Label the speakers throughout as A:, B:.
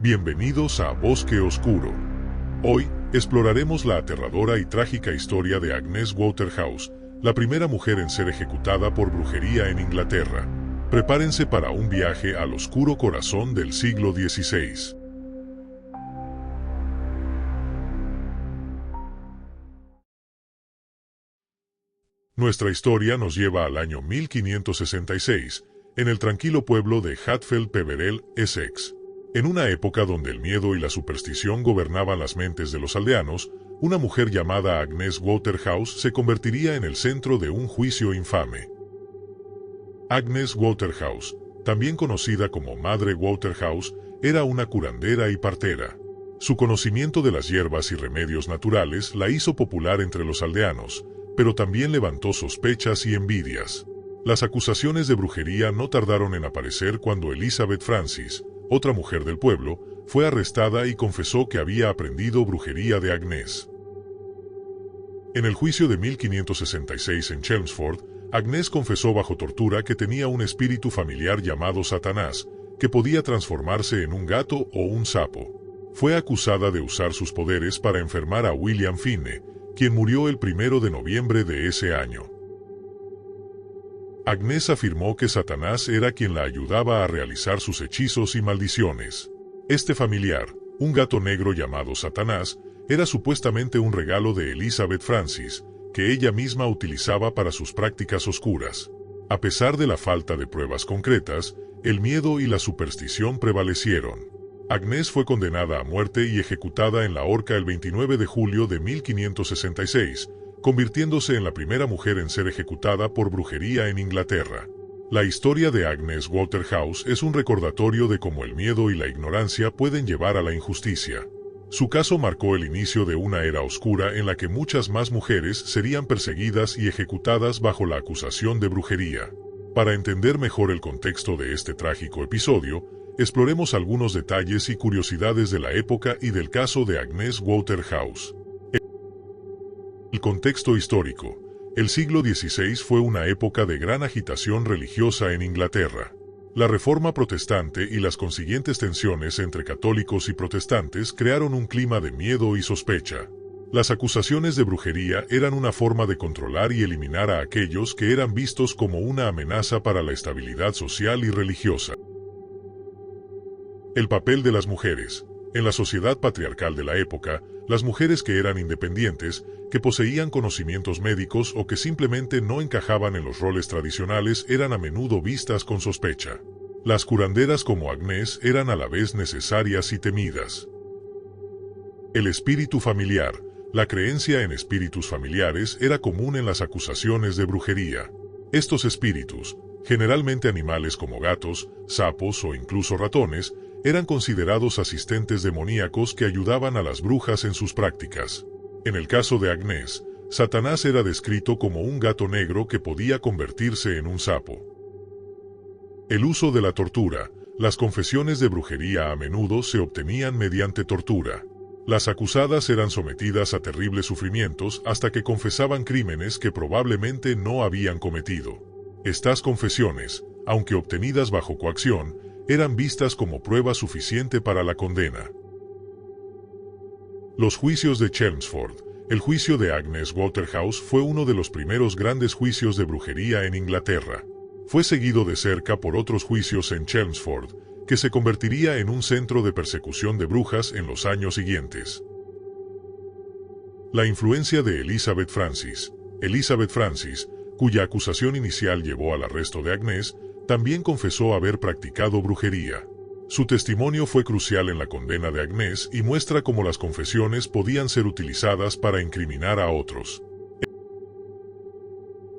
A: Bienvenidos a Bosque Oscuro. Hoy, exploraremos la aterradora y trágica historia de Agnes Waterhouse, la primera mujer en ser ejecutada por brujería en Inglaterra. Prepárense para un viaje al oscuro corazón del siglo XVI. Nuestra historia nos lleva al año 1566, en el tranquilo pueblo de Hatfield Peverell, Essex. En una época donde el miedo y la superstición gobernaban las mentes de los aldeanos, una mujer llamada Agnes Waterhouse se convertiría en el centro de un juicio infame. Agnes Waterhouse, también conocida como Madre Waterhouse, era una curandera y partera. Su conocimiento de las hierbas y remedios naturales la hizo popular entre los aldeanos, pero también levantó sospechas y envidias. Las acusaciones de brujería no tardaron en aparecer cuando Elizabeth Francis, otra mujer del pueblo, fue arrestada y confesó que había aprendido brujería de Agnes. En el juicio de 1566 en Chelmsford, Agnes confesó bajo tortura que tenía un espíritu familiar llamado Satanás, que podía transformarse en un gato o un sapo. Fue acusada de usar sus poderes para enfermar a William Finney, quien murió el 1 de noviembre de ese año. Agnes afirmó que Satanás era quien la ayudaba a realizar sus hechizos y maldiciones. Este familiar, un gato negro llamado Satanás, era supuestamente un regalo de Elizabeth Francis, que ella misma utilizaba para sus prácticas oscuras. A pesar de la falta de pruebas concretas, el miedo y la superstición prevalecieron. Agnes fue condenada a muerte y ejecutada en la horca el 29 de julio de 1566, convirtiéndose en la primera mujer en ser ejecutada por brujería en Inglaterra. La historia de Agnes Waterhouse es un recordatorio de cómo el miedo y la ignorancia pueden llevar a la injusticia. Su caso marcó el inicio de una era oscura en la que muchas más mujeres serían perseguidas y ejecutadas bajo la acusación de brujería. Para entender mejor el contexto de este trágico episodio, exploremos algunos detalles y curiosidades de la época y del caso de Agnes Waterhouse. El contexto histórico. El siglo XVI fue una época de gran agitación religiosa en Inglaterra. La Reforma Protestante y las consiguientes tensiones entre católicos y protestantes crearon un clima de miedo y sospecha. Las acusaciones de brujería eran una forma de controlar y eliminar a aquellos que eran vistos como una amenaza para la estabilidad social y religiosa. El papel de las mujeres. En la sociedad patriarcal de la época, las mujeres que eran independientes, que poseían conocimientos médicos o que simplemente no encajaban en los roles tradicionales eran a menudo vistas con sospecha. Las curanderas como Agnes eran a la vez necesarias y temidas. El espíritu familiar. La creencia en espíritus familiares era común en las acusaciones de brujería. Estos espíritus, generalmente animales como gatos, sapos o incluso ratones, eran considerados asistentes demoníacos que ayudaban a las brujas en sus prácticas. En el caso de Agnes, Satanás era descrito como un gato negro que podía convertirse en un sapo. El uso de la tortura. Las confesiones de brujería a menudo se obtenían mediante tortura. Las acusadas eran sometidas a terribles sufrimientos hasta que confesaban crímenes que probablemente no habían cometido. Estas confesiones, aunque obtenidas bajo coacción, eran vistas como prueba suficiente para la condena. Los juicios de Chelmsford. El juicio de Agnes Waterhouse fue uno de los primeros grandes juicios de brujería en Inglaterra. Fue seguido de cerca por otros juicios en Chelmsford, que se convertiría en un centro de persecución de brujas en los años siguientes. La influencia de Elizabeth Francis. Elizabeth Francis, cuya acusación inicial llevó al arresto de Agnes, también confesó haber practicado brujería. Su testimonio fue crucial en la condena de Agnes y muestra cómo las confesiones podían ser utilizadas para incriminar a otros.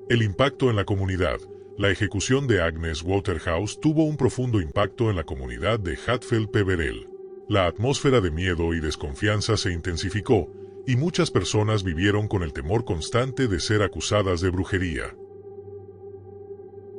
A: El impacto en la comunidad. La ejecución de Agnes Waterhouse tuvo un profundo impacto en la comunidad de Hatfield Peverell. La atmósfera de miedo y desconfianza se intensificó, y muchas personas vivieron con el temor constante de ser acusadas de brujería.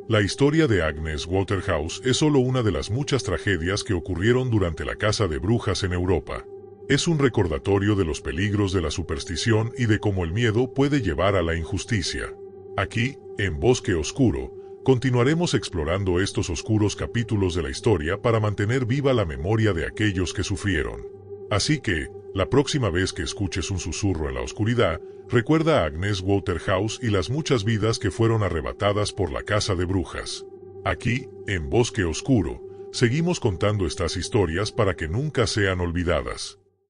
A: La historia de Agnes Waterhouse es solo una de las muchas tragedias que ocurrieron durante la caza de brujas en Europa. Es un recordatorio de los peligros de la superstición y de cómo el miedo puede llevar a la injusticia. Aquí, en Bosque Oscuro, Continuaremos explorando estos oscuros capítulos de la historia para mantener viva la memoria de aquellos que sufrieron. Así que, la próxima vez que escuches un susurro en la oscuridad, recuerda a Agnes Waterhouse y las muchas vidas que fueron arrebatadas por la casa de brujas. Aquí, en Bosque Oscuro, seguimos contando estas historias para que nunca sean olvidadas.